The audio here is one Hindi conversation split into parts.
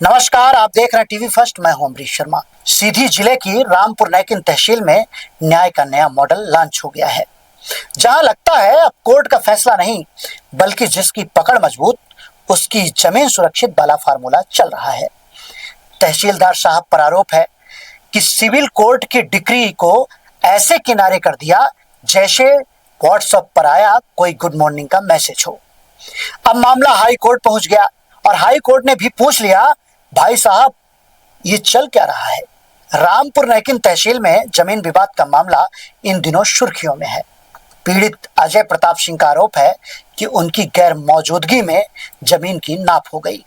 नमस्कार, आप देख रहे हैं टीवी फर्स्ट। मैं हूं अमरीश शर्मा। सीधी जिले की रामपुर नैकिन तहसील में न्याय का नया मॉडल लॉन्च हो गया है, जहां लगता है अब कोर्ट का फैसला नहीं बल्कि जिसकी पकड़ मजबूत उसकी जमीन सुरक्षित वाला फार्मूला चल रहा है। तहसीलदार साहब पर आरोप है कि सिविल कोर्ट की डिक्री को ऐसे किनारे कर दिया जैसे व्हाट्सएप पर आया कोई गुड मॉर्निंग का मैसेज हो। अब मामला हाई कोर्ट पहुंच गया और हाई कोर्ट ने भी पूछ लिया, भाई साहब ये चल क्या रहा है। रामपुर नैकिन तहसील में जमीन विवाद का मामला इन दिनों सुर्खियों में है। पीड़ित अजय प्रताप सिंह का आरोप है कि उनकी गैर मौजूदगी में जमीन की नाप हो गई,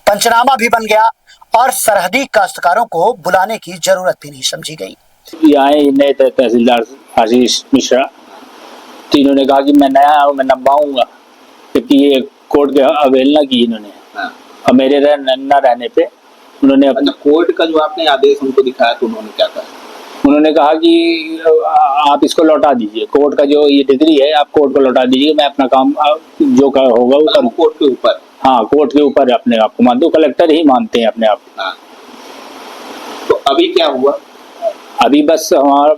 पंचनामा भी बन गया और सरहदी काश्तकारों को बुलाने की जरूरत भी नहीं समझी गई। यहाँ नए तहसीलदार आशीष मिश्रा, तो इन्होंने कहा कि मैं नया हूँ, मैं नबाऊंगा, क्योंकि ये कोर्ट के अवहेलना की इन्होंने। और मेरे न रहने पे उन्होंने अपना कोर्ट का जो आपने आदेश उनको दिखाया तो उन्होंने क्या कहा? उन्होंने कहा कि आप इसको लौटा दीजिए, कोर्ट का जो ये डिग्री है आप कोर्ट को लौटा दीजिए, मैं अपना काम जो होगा वो कर। कोर्ट के ऊपर? हाँ, कोर्ट के ऊपर अपने आप को मानते, कलेक्टर ही मानते हैं अपने आप। हाँ। तो अभी क्या हुआ? अभी बस हमारा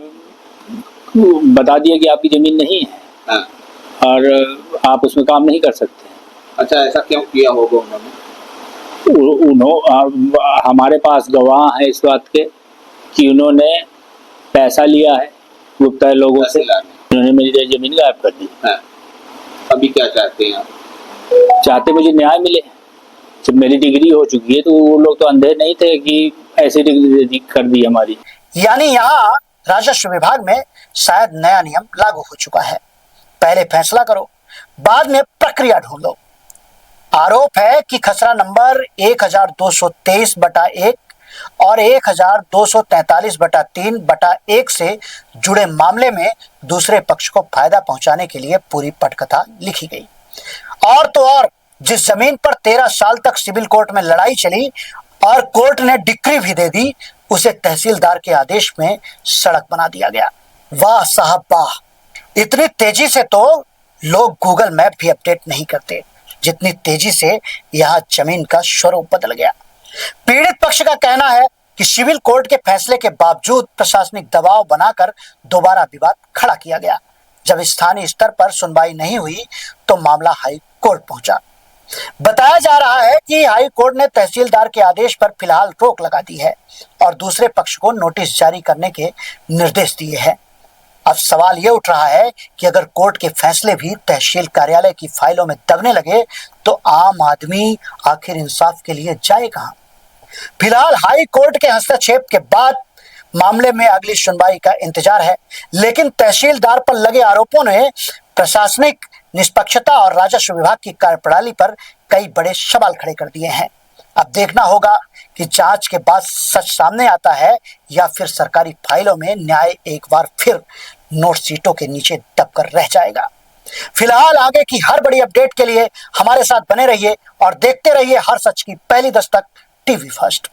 बता दिया कि आपकी जमीन नहीं है। हाँ। और आप उसमें काम नहीं कर सकते। अच्छा, ऐसा क्यों किया होगा उन्होंने? हमारे पास गवाह है इस बात के कि उन्होंने पैसा लिया है गुप्ता लोगों से, उन्होंने मेरी जमीन गायब कर दी। हाँ। अभी क्या चाहते हैं आप? चाहते मुझे न्याय मिले। जब मेरी डिग्री हो चुकी है तो वो लोग तो अंधे नहीं थे कि ऐसी डिग्री कर दी हमारी। यानी यहाँ राजस्व विभाग में शायद नया नियम लागू हो चुका है। पहले फैसला करो, बाद में प्रक्रिया ढूंढो। आरोप है कि खसरा नंबर 1223/1 और 1243/3/1 से जुड़े मामले में दूसरे पक्ष को फायदा पहुंचाने के लिए पूरी पटकथा लिखी गई। और तो और जिस जमीन पर 13 साल तक सिविल कोर्ट में लड़ाई चली और कोर्ट ने डिक्री भी दे दी, उसे तहसीलदार के आदेश में सड़क बना दिया गया। वाह साहब वाह! इतनी तेजी से तो लोग गूगल मैप भी अपडेट नहीं करते जितनी तेजी से यहां जमीन का स्वरूप बदल गया। पीड़ित पक्ष का कहना है कि सिविल कोर्ट के फैसले के बावजूद प्रशासनिक दबाव बनाकर दोबारा विवाद खड़ा किया गया। जब स्थानीय स्तर पर सुनवाई नहीं हुई तो मामला हाई कोर्ट पहुंचा। बताया जा रहा है कि हाई कोर्ट ने तहसीलदार के आदेश पर फिलहाल रोक लगा दी है और दूसरे पक्ष को नोटिस जारी करने के निर्देश दिए हैं। अब सवाल यह उठ रहा है कि अगर कोर्ट के फैसले भी तहसील कार्यालय की फाइलों में दबने लगे तो आम आदमी आखिर इंसाफ के लिए जाए कहां? फिलहाल हाई कोर्ट के हस्तक्षेप के बाद मामले में अगली सुनवाई का इंतजार है, लेकिन तहसीलदार पर लगे आरोपों ने प्रशासनिक निष्पक्षता और राजस्व विभाग की कार्यप्रणाली पर कई बड़े सवाल खड़े कर दिए हैं। अब देखना होगा कि जांच के बाद सच सामने आता है या फिर सरकारी फाइलों में न्याय एक बार फिर नोट सीटों के नीचे दबकर रह जाएगा। फिलहाल आगे की हर बड़ी अपडेट के लिए हमारे साथ बने रहिए और देखते रहिए हर सच की पहली दस्तक टीवी फर्स्ट।